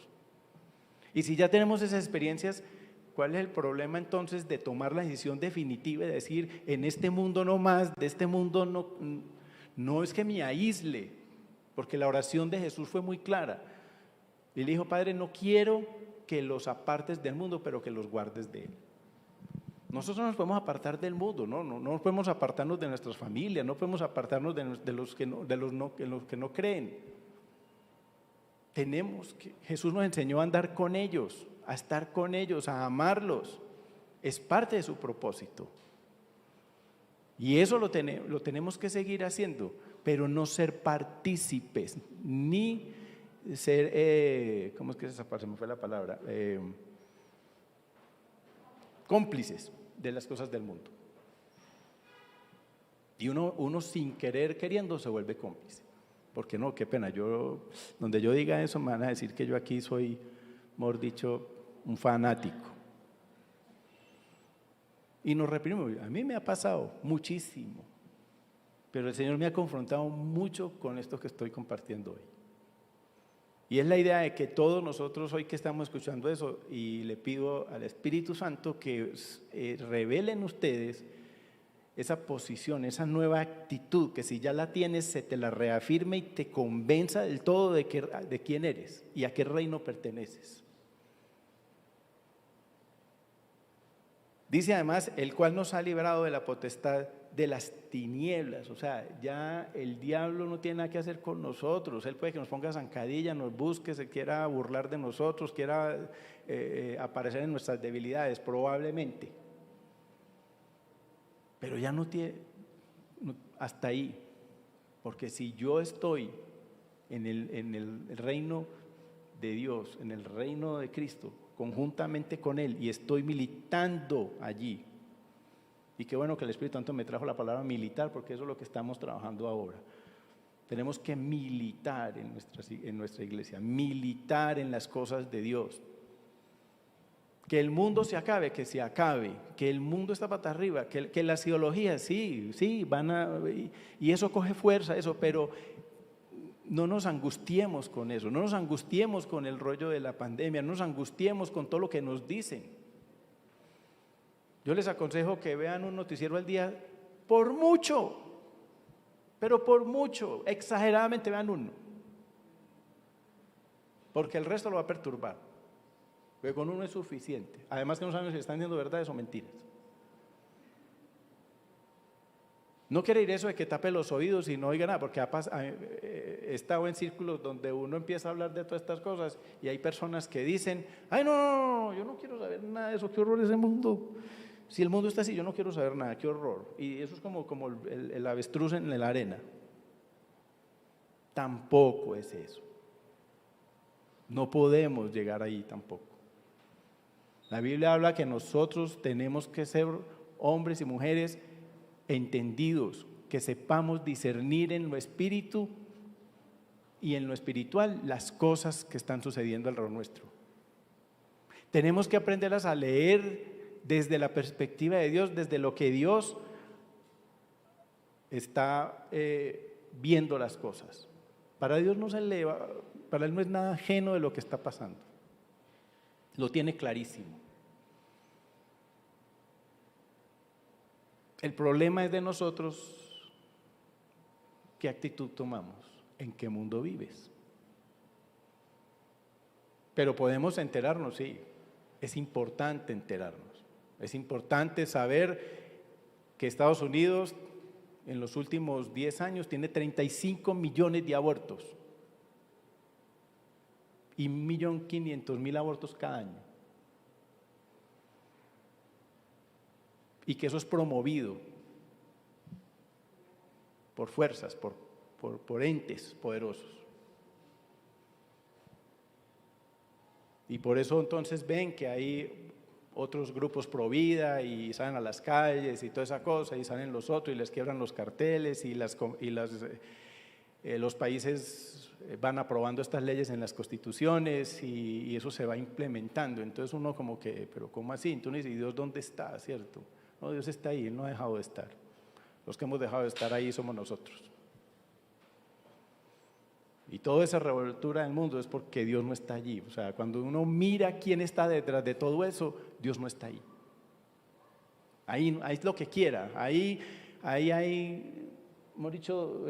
Y si ya tenemos esas experiencias, ¿cuál es el problema entonces de tomar la decisión definitiva y de decir, en este mundo no más, de este mundo no es que me aísle? Porque la oración de Jesús fue muy clara. Él dijo, Padre, no quiero que los apartes del mundo, pero que los guardes de él. Nosotros no nos podemos apartar del mundo, no podemos apartarnos de nuestras familias, no podemos apartarnos de los que no creen. Jesús nos enseñó a andar con ellos, a estar con ellos, a amarlos. Es parte de su propósito. Y eso lo tenemos que seguir haciendo, pero no ser partícipes, ni ser, ¿cómo es que se me fue la palabra? Cómplices de las cosas del mundo. Y uno sin querer, queriendo, se vuelve cómplice. Porque no, qué pena, donde yo diga eso me van a decir que yo aquí soy, mejor dicho, un fanático. Y nos reprimimos. A mí me ha pasado muchísimo, pero el Señor me ha confrontado mucho con esto que estoy compartiendo hoy. Y es la idea de que todos nosotros hoy que estamos escuchando eso, y le pido al Espíritu Santo que revele en ustedes esa posición, esa nueva actitud, que si ya la tienes, se te la reafirme y te convenza del todo de quién eres y a qué reino perteneces. Dice además, el cual nos ha librado de la potestad de las tinieblas. O sea, ya el diablo no tiene nada que hacer con nosotros. Él puede que nos ponga zancadilla, nos busque, se quiera burlar de nosotros, quiera aparecer en nuestras debilidades, probablemente. Pero ya no tiene, hasta ahí. Porque si yo estoy en el reino de Dios, en el reino de Cristo, conjuntamente con Él, y estoy militando allí, y qué bueno que el Espíritu Santo me trajo la palabra militar, porque eso es lo que estamos trabajando ahora. Tenemos que militar en nuestra iglesia, militar en las cosas de Dios. Que el mundo se acabe, que se acabe, que el mundo está para arriba, que las ideologías, sí, y eso coge fuerza, pero no nos angustiemos con eso, no nos angustiemos con el rollo de la pandemia, no nos angustiemos con todo lo que nos dicen. Yo les aconsejo que vean un noticiero al día, por mucho, pero por mucho, exageradamente vean uno, porque el resto lo va a perturbar, porque con uno es suficiente. Además que no saben si están diciendo verdades o mentiras. No quiere ir eso de que tape los oídos y no oiga nada, porque he estado en círculos donde uno empieza a hablar de todas estas cosas y hay personas que dicen, ay no, yo no quiero saber nada de eso, qué horror ese mundo. Si el mundo está así, yo no quiero saber nada, qué horror. Y eso es como el avestruz en la arena. Tampoco es eso. No podemos llegar ahí tampoco. La Biblia habla que nosotros tenemos que ser hombres y mujeres entendidos, que sepamos discernir en lo espíritu y en lo espiritual las cosas que están sucediendo alrededor nuestro. Tenemos que aprenderlas a leer desde la perspectiva de Dios, desde lo que Dios está viendo las cosas. Para Dios no se eleva, para Él no es nada ajeno de lo que está pasando. Lo tiene clarísimo. El problema es de nosotros, ¿qué actitud tomamos? ¿En qué mundo vives? Pero podemos enterarnos, sí, es importante enterarnos. Es importante saber que Estados Unidos en los últimos 10 años tiene 35 millones de abortos y 1.500.000 abortos cada año. Y que eso es promovido por fuerzas, por entes poderosos. Y por eso entonces ven que hay otros grupos pro vida y salen a las calles y toda esa cosa, y salen los otros y les quiebran los carteles y los países van aprobando estas leyes en las constituciones y eso se va implementando. Entonces uno como que, pero ¿cómo así? Entonces, ¿y Dios dónde está? ¿Cierto? No, Dios está ahí, Él no ha dejado de estar. Los que hemos dejado de estar ahí somos nosotros. Y toda esa revoltura del mundo es porque Dios no está allí. O sea, cuando uno mira quién está detrás de todo eso, Dios no está ahí. Ahí es lo que quiera. Ahí hay, hemos dicho,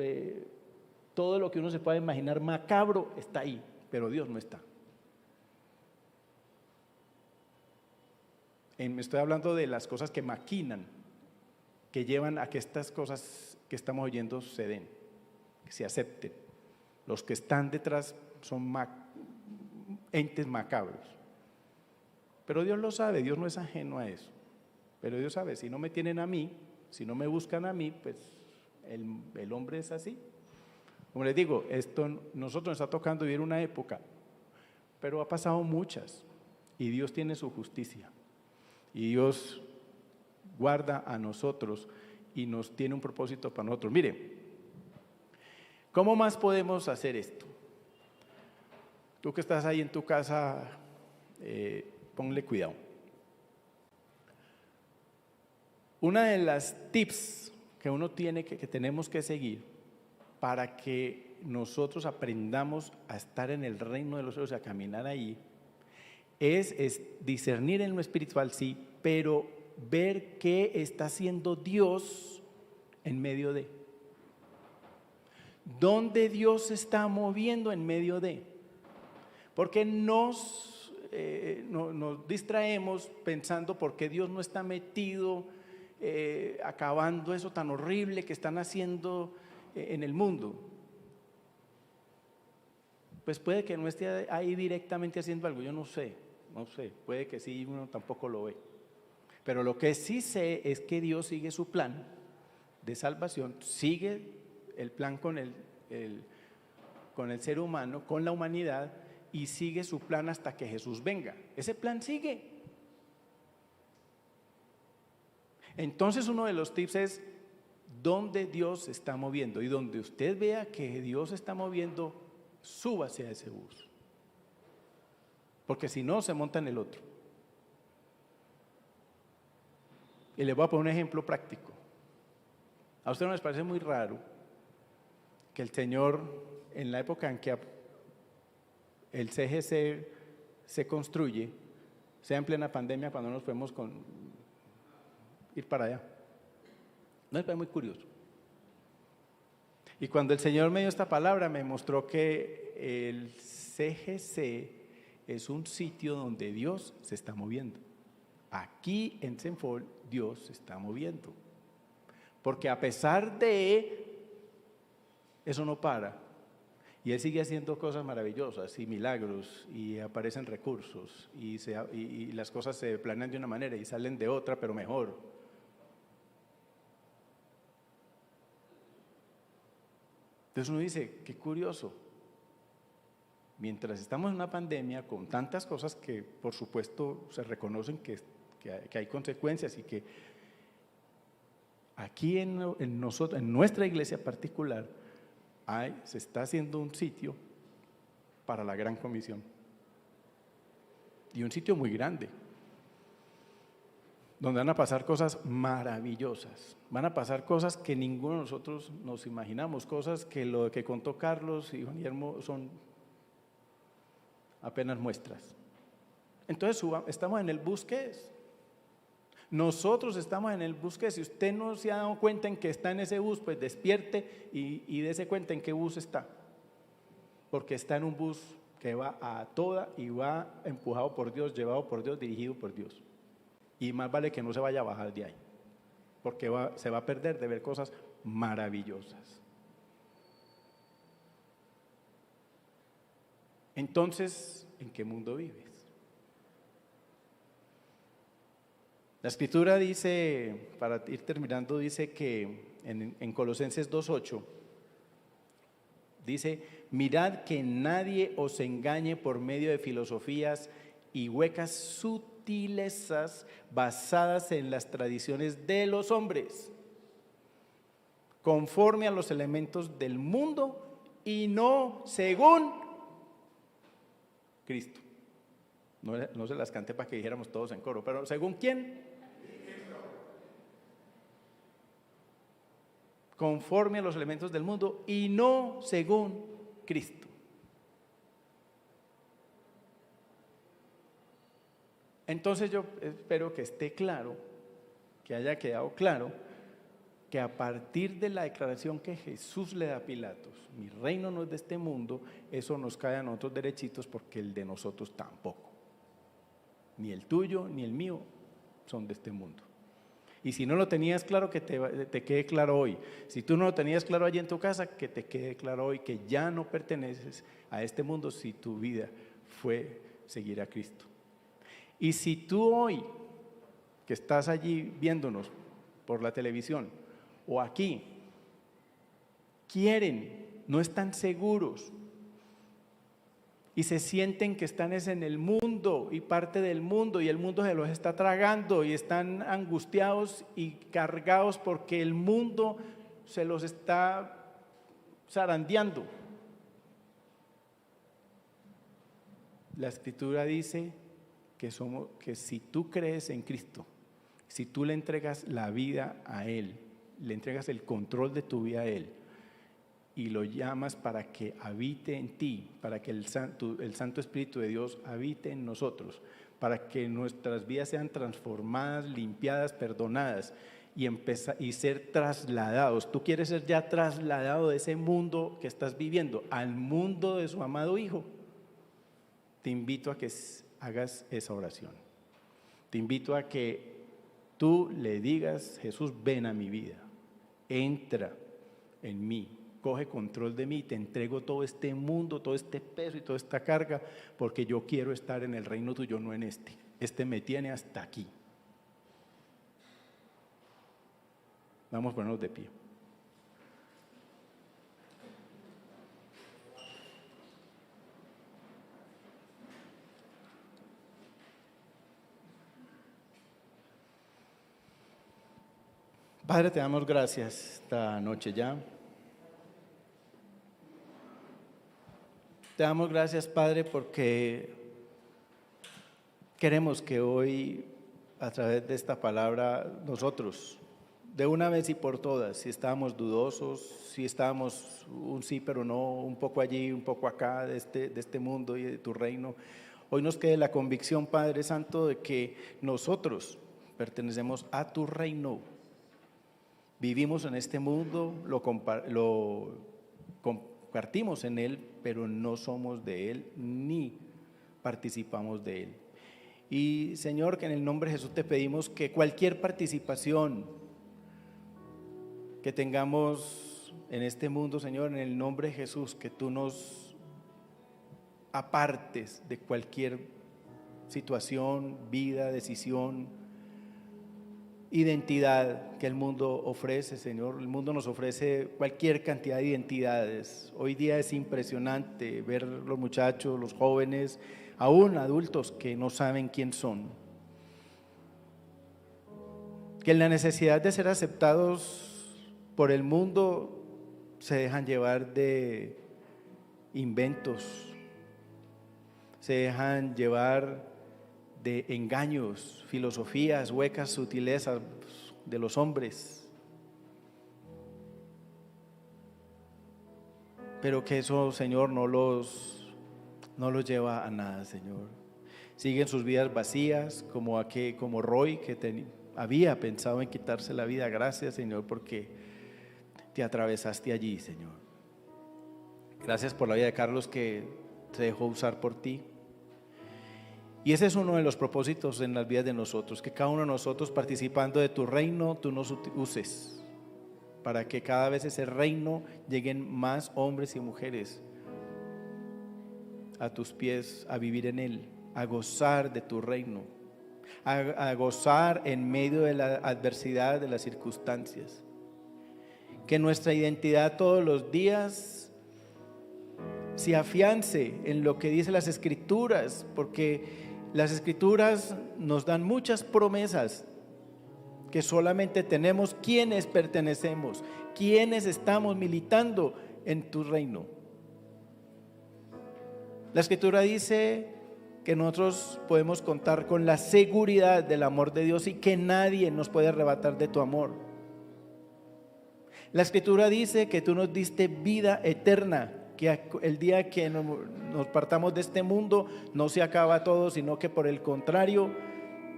todo lo que uno se puede imaginar macabro está ahí, pero Dios no está. Me estoy hablando de las cosas que maquinan, que llevan a que estas cosas que estamos oyendo se den, que se acepten. Los que están detrás son entes macabros. Pero Dios lo sabe, Dios no es ajeno a eso. Pero Dios sabe, si no me tienen a mí, si no me buscan a mí, pues el hombre es así. Como les digo, nosotros nos está tocando vivir una época, pero ha pasado muchas, y Dios tiene su justicia. Y Dios guarda a nosotros y nos tiene un propósito para nosotros. Mire, ¿cómo más podemos hacer esto? Tú que estás ahí en tu casa, ponle cuidado. Una de las tips que uno tiene que tenemos que seguir para que nosotros aprendamos a estar en el reino de los cielos y a caminar ahí es discernir en lo espiritual, sí, pero ver qué está haciendo Dios en medio de. ¿Dónde Dios se está moviendo en medio de? Porque nos distraemos pensando por qué Dios no está metido acabando eso tan horrible que están haciendo en el mundo. Pues puede que no esté ahí directamente haciendo algo, yo no sé, puede que sí, uno tampoco lo ve. Pero lo que sí sé es que Dios sigue su plan de salvación, sigue el plan con el ser humano, con la humanidad, y sigue su plan hasta que Jesús venga. Ese plan sigue. Entonces uno de los tips es dónde Dios se está moviendo, y donde usted vea que Dios se está moviendo, súbase a ese bus, porque si no se monta en el otro. Y les voy a poner un ejemplo práctico. ¿A usted no les parece muy raro que el Señor, en la época en que el CGC se construye, sea en plena pandemia, cuando nos podemos ir para allá? ¿No les parece muy curioso? Y cuando el Señor me dio esta palabra, me mostró que el CGC es un sitio donde Dios se está moviendo. Aquí en Senfol Dios se está moviendo, porque a pesar de eso no para, y Él sigue haciendo cosas maravillosas y milagros, y aparecen recursos, y las cosas se planean de una manera y salen de otra, pero mejor. Entonces uno dice, qué curioso, mientras estamos en una pandemia con tantas cosas que por supuesto se reconocen que hay consecuencias, y que aquí en nuestra iglesia particular se está haciendo un sitio para la Gran Comisión, y un sitio muy grande, donde van a pasar cosas maravillosas, van a pasar cosas que ninguno de nosotros nos imaginamos, cosas que lo que contó Carlos y Juan Guillermo son apenas muestras. Entonces estamos en el bus que es. Nosotros estamos en el bus que, si usted no se ha dado cuenta en que está en ese bus, pues despierte y dése cuenta en qué bus está, porque está en un bus que va a toda, y va empujado por Dios, llevado por Dios, dirigido por Dios, y más vale que no se vaya a bajar de ahí, porque se va a perder de ver cosas maravillosas. Entonces, ¿en qué mundo vives? La Escritura dice, para ir terminando, dice que en Colosenses 2:8, dice: mirad que nadie os engañe por medio de filosofías y huecas sutilezas basadas en las tradiciones de los hombres, conforme a los elementos del mundo y no según Cristo. No se las canté para que dijéramos todos en coro, pero ¿según quién? Conforme a los elementos del mundo y no según Cristo. Entonces yo espero que esté claro, que haya quedado claro, que a partir de la declaración que Jesús le da a Pilatos, mi reino no es de este mundo, eso nos cae a nosotros derechitos porque el de nosotros tampoco. Ni el tuyo ni el mío son de este mundo. Y si no lo tenías claro, que te quede claro hoy. Si tú no lo tenías claro allí en tu casa, que te quede claro hoy que ya no perteneces a este mundo si tu vida fue seguir a Cristo. Y si tú hoy, que estás allí viéndonos por la televisión o aquí, no están seguros y se sienten que están en el mundo y parte del mundo y el mundo se los está tragando y están angustiados y cargados porque el mundo se los está zarandeando. La Escritura dice que si tú crees en Cristo, si tú le entregas la vida a Él, le entregas el control de tu vida a Él y lo llamas para que habite en ti, para que el Santo Espíritu de Dios habite en nosotros, para que nuestras vidas sean transformadas, limpiadas, perdonadas y ser trasladados. Tú quieres ser ya trasladado de ese mundo que estás viviendo al mundo de su amado Hijo. Te invito a que hagas esa oración. Te invito a que tú le digas: Jesús, ven a mi vida, entra en mí, coge control de mí, te entrego todo este mundo, todo este peso y toda esta carga, porque yo quiero estar en el reino tuyo, no en este. Este me tiene hasta aquí. Vamos a ponernos de pie. Padre, te damos gracias esta noche ya. Te damos gracias, Padre, porque queremos que hoy, a través de esta palabra, nosotros, de una vez y por todas, si estábamos dudosos, si estábamos un sí pero no, un poco allí, un poco acá de este mundo y de tu reino, hoy nos quede la convicción, Padre Santo, de que nosotros pertenecemos a tu reino. Vivimos en este mundo, lo compartimos en él, pero no somos de él ni participamos de él. Y Señor, que en el nombre de Jesús te pedimos que cualquier participación que tengamos en este mundo, Señor, en el nombre de Jesús, que tú nos apartes de cualquier situación, vida, decisión, identidad que el mundo ofrece, Señor. El mundo nos ofrece cualquier cantidad de identidades. Hoy día es impresionante ver los muchachos, los jóvenes, aún adultos que no saben quién son, que en la necesidad de ser aceptados por el mundo se dejan llevar de inventos, se dejan llevar de engaños, filosofías huecas, sutilezas de los hombres. Pero que eso, Señor, no los lleva a nada, Señor. Siguen sus vidas vacías, como Roy, que había pensado en quitarse la vida. Gracias, Señor, porque te atravesaste allí, Señor. Gracias por la vida de Carlos, que se dejó usar por ti. Y ese es uno de los propósitos en las vidas de nosotros, que cada uno de nosotros, participando de tu reino, tú nos uses para que cada vez ese reino lleguen más hombres y mujeres a tus pies, a vivir en él, a gozar de tu reino, a gozar en medio de la adversidad, de las circunstancias. Que nuestra identidad todos los días se afiance en lo que dice las Escrituras, porque las Escrituras nos dan muchas promesas que solamente tenemos quienes pertenecemos, quienes estamos militando en tu reino. La Escritura dice que nosotros podemos contar con la seguridad del amor de Dios y que nadie nos puede arrebatar de tu amor. La Escritura dice que tú nos diste vida eterna, que el día que nos partamos de este mundo no se acaba todo, sino que por el contrario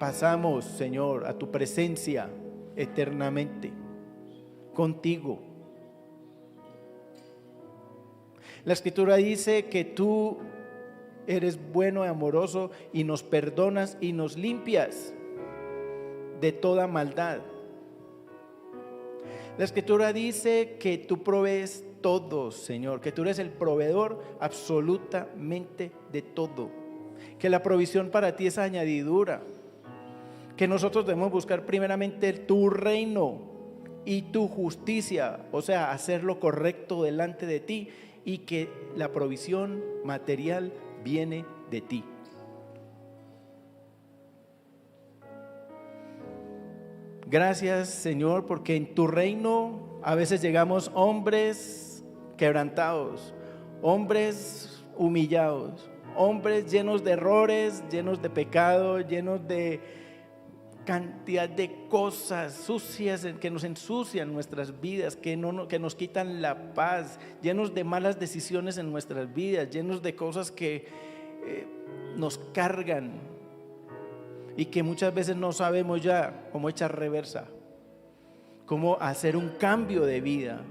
pasamos, Señor, a tu presencia eternamente, contigo. La Escritura dice que tú eres bueno y amoroso y nos perdonas y nos limpias de toda maldad. La Escritura dice que tú provees todo, Señor, que tú eres el proveedor absolutamente de todo, que la provisión para ti es añadidura, que nosotros debemos buscar primeramente tu reino y tu justicia, o sea, hacer lo correcto delante de ti, y que la provisión material viene de ti. Gracias, Señor, porque en tu reino a veces llegamos hombres quebrantados, hombres humillados, hombres llenos de errores, llenos de pecado, llenos de cantidad de cosas sucias que nos ensucian nuestras vidas, que nos quitan la paz, llenos de malas decisiones en nuestras vidas, llenos de cosas que nos cargan y que muchas veces no sabemos ya cómo echar reversa, cómo hacer un cambio de vida.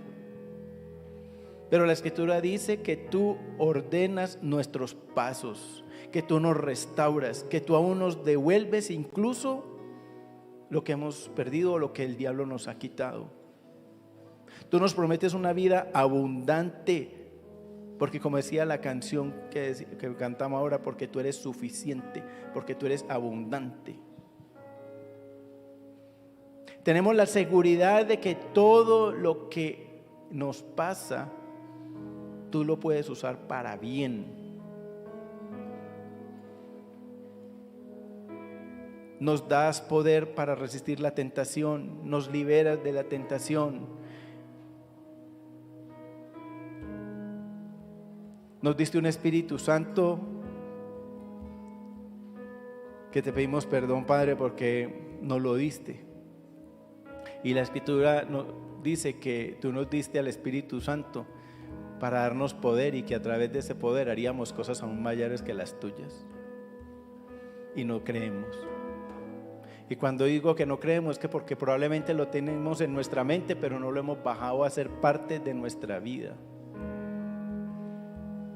Pero la Escritura dice que tú ordenas nuestros pasos, que tú nos restauras, que tú aún nos devuelves incluso lo que hemos perdido o lo que el diablo nos ha quitado. Tú nos prometes una vida abundante, porque como decía la canción que cantamos ahora, porque tú eres suficiente, porque tú eres abundante. Tenemos la seguridad de que todo lo que nos pasa, tú lo puedes usar para bien. Nos das poder para resistir la tentación, nos liberas de la tentación. Nos diste un Espíritu Santo que te pedimos perdón, Padre, porque nos lo diste. Y la Escritura nos dice que tú nos diste al Espíritu Santo para darnos poder y que a través de ese poder haríamos cosas aún mayores que las tuyas. Y no creemos. Y cuando digo que no creemos es que porque probablemente lo tenemos en nuestra mente, pero no lo hemos bajado a ser parte de nuestra vida.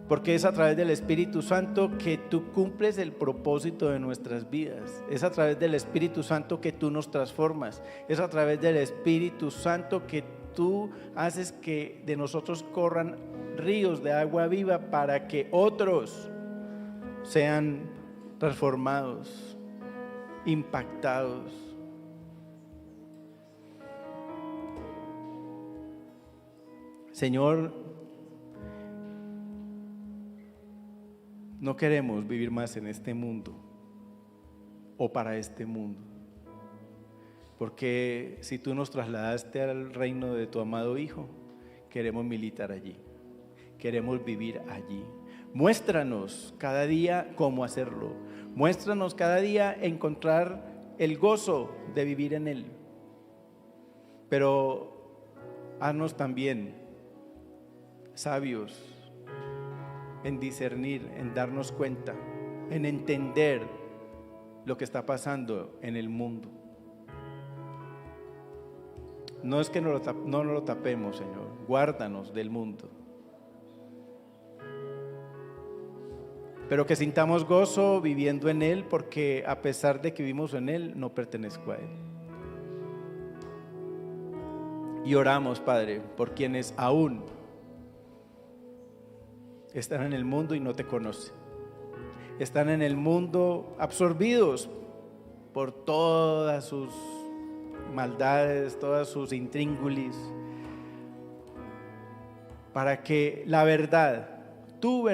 Porque es a través del Espíritu Santo que tú cumples el propósito de nuestras vidas. Es a través del Espíritu Santo que tú nos transformas. Es a través del Espíritu Santo que tú haces que de nosotros corran ríos de agua viva para que otros sean transformados, impactados. Señor, no queremos vivir más en este mundo o para este mundo, porque si tú nos trasladaste al reino de tu amado Hijo, queremos militar allí, queremos vivir allí. Muéstranos cada día cómo hacerlo. Muéstranos cada día encontrar el gozo de vivir en Él. Pero haznos también sabios en discernir, en darnos cuenta, en entender lo que está pasando en el mundo. No es que no lo tapemos, Señor. Guárdanos del mundo. Pero que sintamos gozo viviendo en Él, porque a pesar de que vivimos en Él, no pertenezco a Él. Y oramos, Padre, por quienes aún están en el mundo y no te conocen. Están en el mundo absorbidos por todas sus maldades, todas sus intríngulis, para que la verdad, tú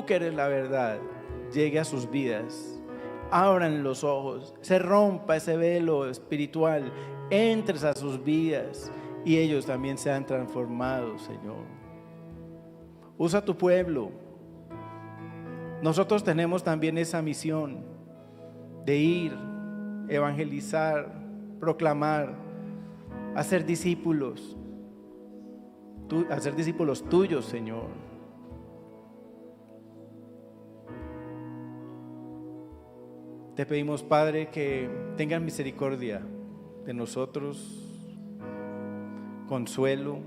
que eres la verdad, llegue a sus vidas. Abran los ojos, se rompa ese velo espiritual, entres a sus vidas y ellos también sean transformados, Señor. Usa tu pueblo. Nosotros tenemos también esa misión de ir, evangelizar, proclamar, hacer discípulos tuyos, Señor. Te pedimos, Padre, que tengas misericordia de nosotros, consuelo.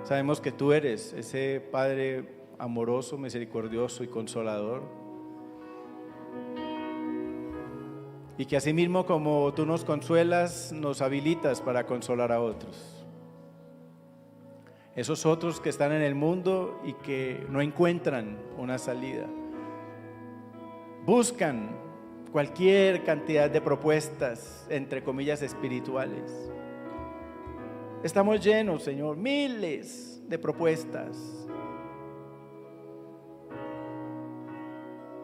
Sabemos que tú eres ese Padre amoroso, misericordioso y consolador. Y que asimismo como tú nos consuelas, nos habilitas para consolar a otros. Esos otros que están en el mundo y que no encuentran una salida. Buscan cualquier cantidad de propuestas, entre comillas, espirituales. Estamos llenos, Señor, miles de propuestas,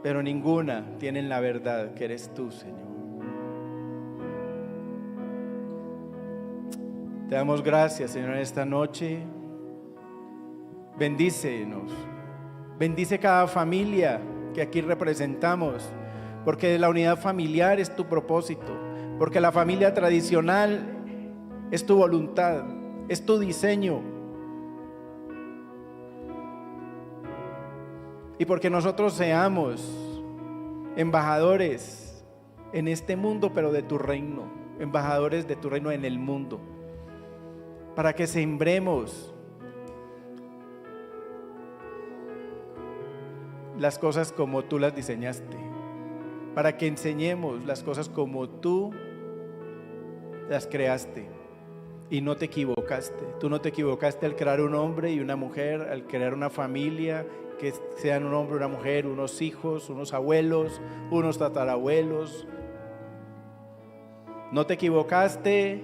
pero ninguna tienen la verdad que eres tú, Señor. Te damos gracias, Señor, en esta noche. Bendícenos, bendice cada familia que aquí representamos, porque la unidad familiar es tu propósito, porque la familia tradicional es tu voluntad, es tu diseño, y porque nosotros seamos embajadores en este mundo, pero de tu reino, embajadores de tu reino en el mundo, para que sembremos las cosas como tú las diseñaste, para que enseñemos las cosas como tú las creaste y no te equivocaste. Tú no te equivocaste al crear un hombre y una mujer, al crear una familia, que sean un hombre, una mujer, unos hijos, unos abuelos, unos tatarabuelos. No te equivocaste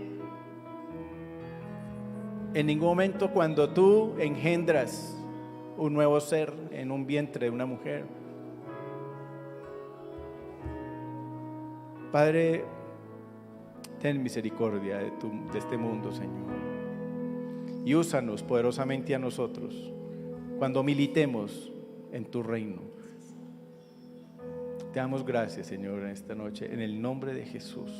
en ningún momento cuando tú engendras un nuevo ser en un vientre de una mujer. Padre, ten misericordia de este mundo, Señor, y úsanos poderosamente a nosotros cuando militemos en tu reino. Te damos gracias, Señor, en esta noche, en el nombre de Jesús.